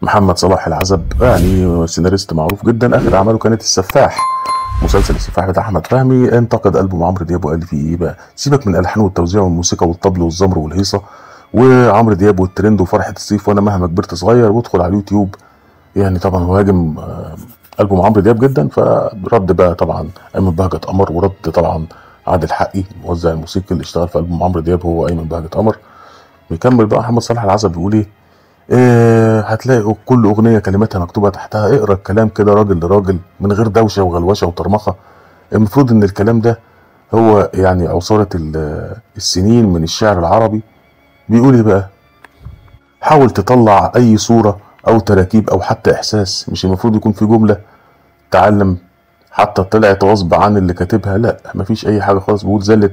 محمد صلاح العزب يعني سيناريست معروف جدا، اخر اعماله كانت السفاح. مسلسل السفاح بتاع احمد فهمي انتقد البوم عمرو دياب وقال فيه ايه بقى: سيبك من الالحان والتوزيع والموسيقى والطبل والزمر والهيصه وعمرو دياب والترند وفرحه الصيف وانا مهما كبرت صغير، وادخل على اليوتيوب. يعني طبعا هو هاجم البوم عمرو دياب جدا، فرد بقى طبعا ايمن بهجت قمر، ورد طبعا عادل حقي الموزع الموسيقي اللي اشتغل في البوم عمرو دياب هو ايمن بهجت قمر. بيكمل بقى محمد صلاح العزب بيقول ايه: هتلاقي كل اغنيه كلماتها مكتوبه تحتها، اقرا الكلام كده راجل لراجل من غير دوشه وغلوشه وطرمخه. المفروض ان الكلام ده هو يعني عصاره السنين من الشعر العربي. بيقول ايه بقى: حاول تطلع اي صوره او تراكيب او حتى احساس، مش المفروض يكون في جمله تعلم حتى طلعت غصب عن اللي كاتبها؟ لا، مفيش اي حاجه خالص. بيقول زلة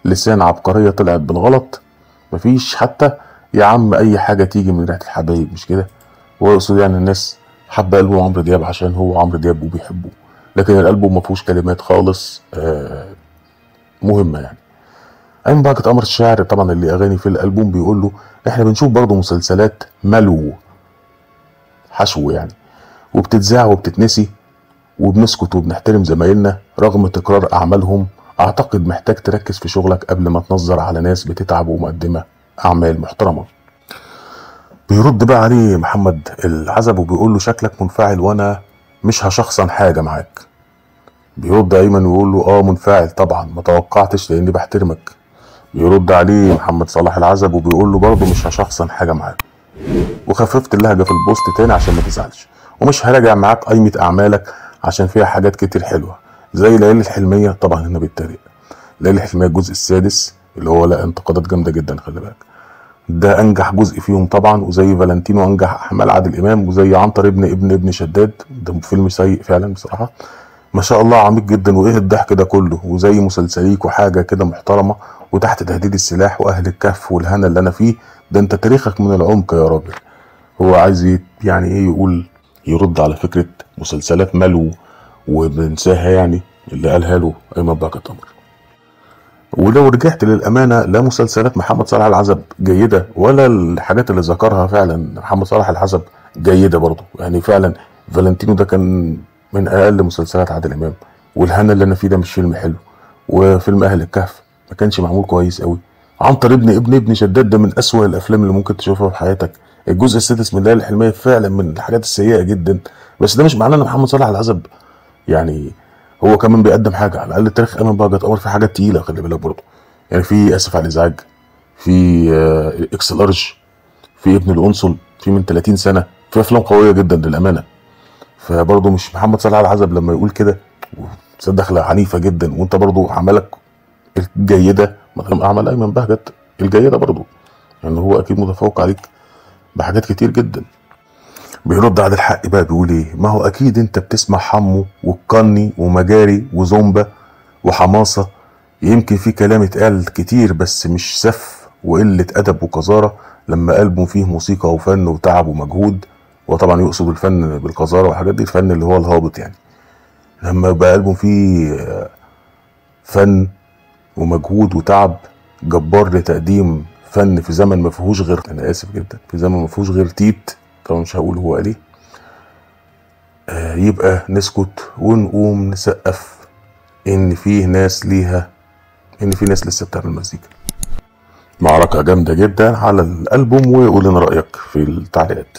لسان عبقريه طلعت بالغلط. مفيش حتى يا عم اي حاجه تيجي من ريحه الحبايب، مش كده؟ هو يقصد يعني الناس حابه قلبه عمرو دياب عشان هو عمرو دياب وبيحبه، لكن الالبوم ما فيهوش كلمات خالص مهمه يعني. ايمن بهجت قمر الشاعر طبعا اللي اغاني في الالبوم بيقول له: احنا بنشوف برضه مسلسلات ملو حشو يعني، وبتتذاع وبتتنسي، وبنسكت وبنحترم زمايلنا رغم تكرار اعمالهم. اعتقد محتاج تركز في شغلك قبل ما تنظر على ناس بتتعب ومقدمه اعمال محترمه. بيرد بقى عليه محمد العزب وبيقول له: شكلك منفعل وانا مش هشخصن حاجه معاك. بيرد ايمن ويقول له: منفعل طبعا، ما توقعتش لاني بحترمك. بيرد عليه محمد صلاح العزب وبيقول له برضه: مش هشخصن حاجه معاك، وخففت اللهجه في البوست تاني عشان ما تزعلش، ومش هراجع معاك قايمه اعمالك عشان فيها حاجات كتير حلوه زي ليالي الحلميه. طبعا هنا بيتريق. ليالي الحلميه الجزء السادس اللي هو لا انتقادات جامده جدا، خلي بالك، ده انجح جزء فيهم طبعا، وزي فالنتينو انجح احمال عادل امام، وزي عنتر ابن شداد، ده فيلم سيء فعلا بصراحه. ما شاء الله عميق جدا، وايه الضحك ده كله، وزي مسلسليك وحاجه كده محترمه، وتحت تهديد السلاح واهل الكهف والهنا اللي انا فيه. ده انت تاريخك من العمق يا راجل. هو عايز يعني ايه يقول؟ يرد على فكره مسلسلات ملو وبنساها يعني اللي قالها له ايمن بهجت قمر. ولو رجعت للامانه، لا مسلسلات محمد صلاح العزب جيده ولا الحاجات اللي ذكرها فعلا محمد صلاح العزب جيده برضه يعني. فعلا فالنتينو ده كان من اقل مسلسلات عادل امام، والهنا اللي انا فيه ده مش فيلم حلو، وفيلم اهل الكهف ما كانش معمول كويس قوي. عنتر ابن شداد ده من اسوأ الافلام اللي ممكن تشوفها في حياتك. الجزء السادس من ليالي الحلميه فعلا من الحاجات السيئه جدا، بس ده مش معناه ان محمد صلاح العزب يعني هو كمان بيقدم حاجه. على الاقل تاريخ ايمن بهجت قمر في حاجات تقيله، خلي بالك برضه يعني. في اسف على الازعاج، في اكس لارج، في ابن القنصل، في من 30 سنه، في افلام قويه جدا للامانه. فبرضه مش محمد صلاح العزب لما يقول كده دخله عنيفه جدا، وانت برضه اعمالك الجيده مثلا اعمال ايمن بهجت الجيده برضه، يعني هو اكيد متفوق عليك بحاجات كتير جدا. بيرد على الحق بقى بيقول ايه: ما هو اكيد انت بتسمع حمو والقني ومجاري وزومبا وحماصه، يمكن في كلام اتقال كتير بس مش سف وقله ادب وقذاره. لما ألبوم فيه موسيقى وفن وتعب ومجهود، وطبعا يقصد الفن بالقذاره والحاجات دي، الفن اللي هو الهابط يعني. لما يبقى ألبوم فيه فن ومجهود وتعب جبار لتقديم فن في زمن ما فيهوش غير، انا اسف جدا، في زمن ما فيهوش غير تيت، طبعا مش هقول هو قال ايه، يبقى نسكت ونقوم نسقف ان في ناس لسه بتعمل مزيكا. معركة جامدة جدا على الألبوم، وقول لنا رأيك في التعليقات.